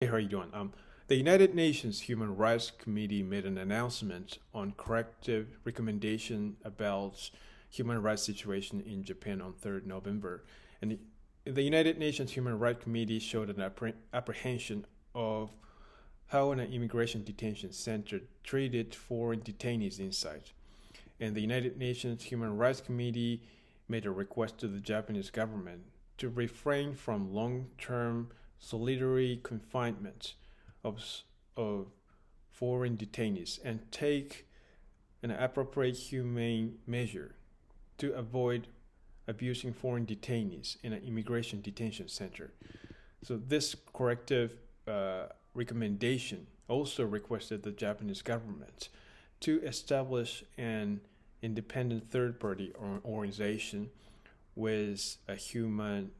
Hey, how are you doing? The United Nations Human Rights Committee made an announcement on corrective recommendation about human rights situation in Japan on 3rd November. And the United Nations Human Rights Committee showed an apprehension of how an immigration detention center treated foreign detainees inside. And the United Nations Human Rights Committee made a request to the Japanese government to refrain from long-term solitary confinement of, of foreign detainees and take an appropriate humane measure to avoid abusing foreign detainees in an immigration detention center. So this corrective recommendation also requested the Japanese government to establish an independent third-party organization with a human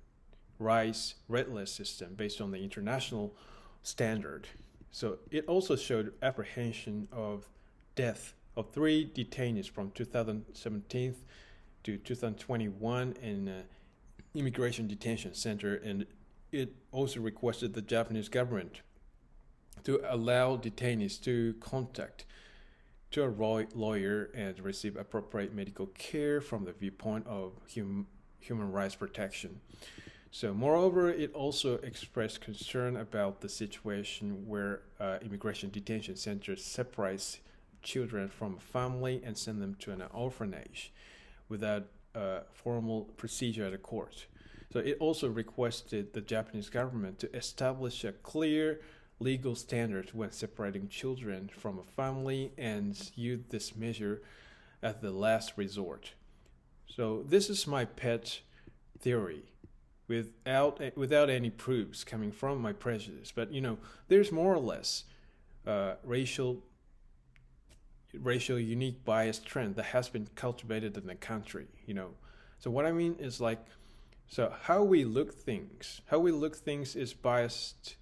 rights red list system based on the international standard. So it also showed apprehension of death of three detainees from 2017 to 2021 in an immigration detention center, and it also requested the Japanese government to allow detainees to contact to a lawyer and receive appropriate medical care from the viewpoint of human rights protection. So, moreover, it also expressed concern about the situation where immigration detention centers separates children from a family and send them to an orphanage without a formal procedure at a court. So it also requested the Japanese government to establish a clear legal standard when separating children from a family and use this measure as the last resort. So this is my pet theory without any proofs coming from my prejudice. But there's more or less racial unique bias trend that has been cultivated in the country. So what I mean is so how we look things is biased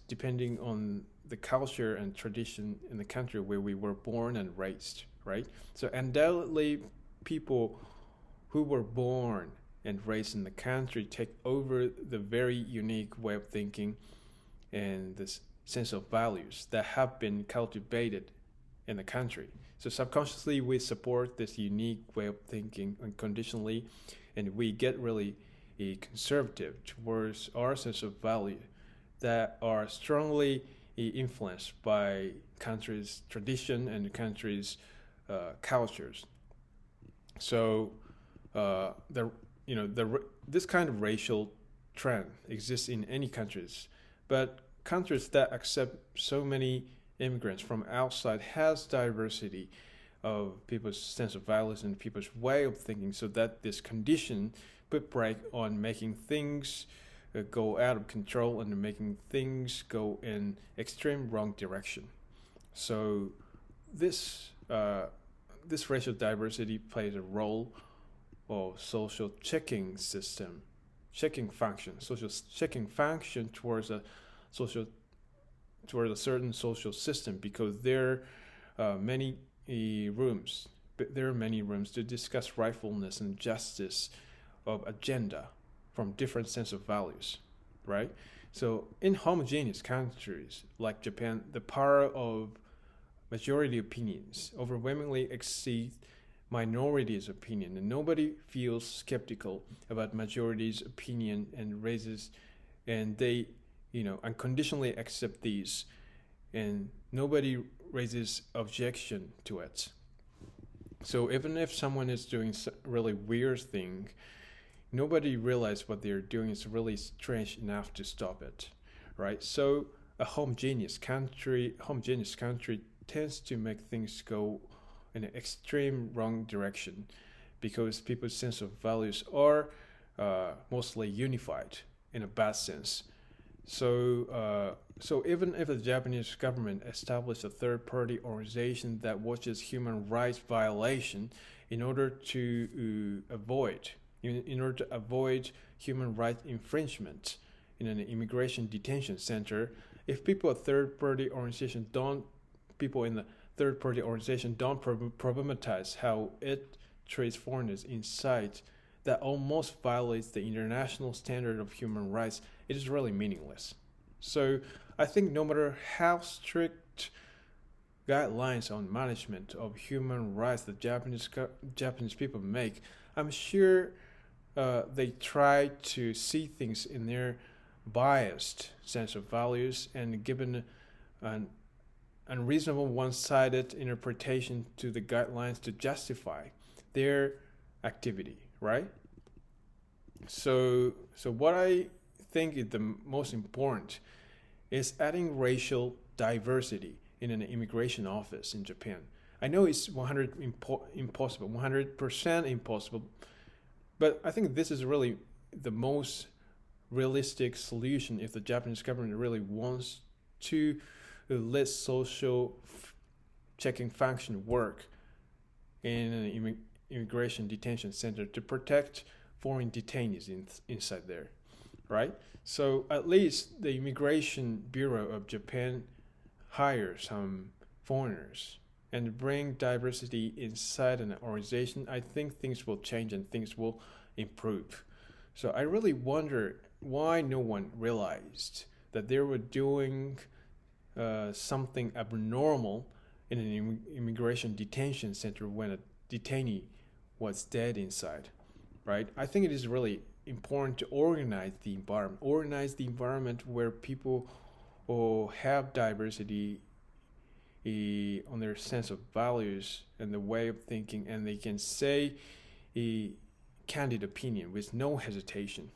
depending on the culture and tradition in the country where we were born and raised, right? So undoubtedly, people who were born and raised in the country take over the very unique way of thinking and this sense of values that have been cultivated in the country. So subconsciously, we support this unique way of thinking unconditionally, and we get really conservative towards our sense of value that are strongly influenced by country's tradition and the country's cultures. So this kind of racial trend exists in any countries, but countries that accept so many immigrants from outside has diversity of people's sense of values and people's way of thinking, so that this condition put brake on making things go out of control and making things go in extreme wrong direction. So this racial diversity plays a role of social checking function towards a certain social system, because there are many rooms to discuss rightfulness and justice of agenda from different sense of values, right? So in homogeneous countries like Japan, the power of majority opinions overwhelmingly exceed minority's opinion, and nobody feels skeptical about majority's opinion and they unconditionally accept these, and nobody raises objection to it. So even if someone is doing a really weird thing, nobody realizes what they're doing is really strange enough to stop it, right? So a homogeneous country tends to make things go in an extreme wrong direction, because people's sense of values are mostly unified in a bad sense. So even if the Japanese government established a third-party organization that watches human rights violation in order to avoid human rights infringement in an immigration detention center, if people in the third-party organization don't problematize how it treats foreigners inside, that almost violates the international standard of human rights, it is really meaningless. So I think no matter how strict guidelines on management of human rights the Japanese people make, I'm sure they try to see things in their biased sense of values and given an unreasonable one-sided interpretation to the guidelines to justify their activity, right? So what I think is the most important is adding racial diversity in an immigration office in Japan. I know it's 100% impossible, but I think this is really the most realistic solution if the Japanese government really wants to let social checking function work in an immigration detention center to protect foreign detainees inside there, right? So at least the Immigration Bureau of Japan hire some foreigners and bring diversity inside an organization. I think things will change and things will improve. So I really wonder why no one realized that they were doing something abnormal in an immigration detention center when a detainee was dead inside, right? I think it is really important to organize the environment where people have diversity on their sense of values and the way of thinking, and they can say a candid opinion with no hesitation.